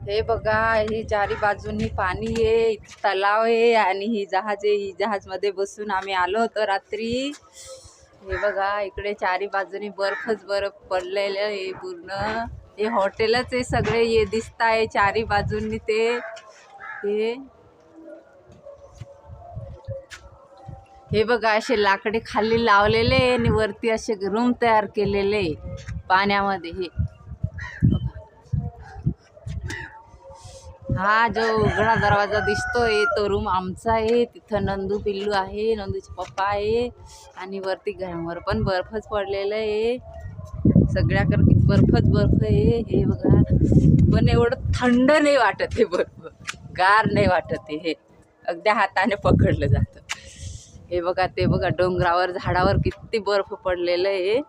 हे बघा, ही चारी बाजूनी पाणी आहे, तलाव आहे आणि ही जहाज आहे. ही जहाज मध्ये बसून आम्ही आलो होतो रात्री. हे बघा, इकडे चारी बाजूनी बर्फच बर्फ पडलेलं आहे पूर्ण. हे हॉटेलच आहे सगळे, हे दिसत आहे चारी बाजूनी. हे बघा, असे लाकडे खाली लावलेले आणि वरती असे रूम तयार केलेले पाण्यामध्ये. हे हा जो उघडा दरवाजा दिसतोय तो रूम आमचा आहे. तिथं नंदू पिल्लू आहे, नंदूचे पप्पा आहे आणि वरती घरावर पण बर्फच पडलेलं आहे. सगळ्याकडे बर्फच बर्फ आहे. हे बघा, पण एवढं थंड नाही वाटत. हे बर्फ गार नाही वाटत. हे अगदी हाताने पकडलं जातं. हे बघा, ते बघा, डोंगरावर झाडावर किती बर्फ पडलेलं आहे.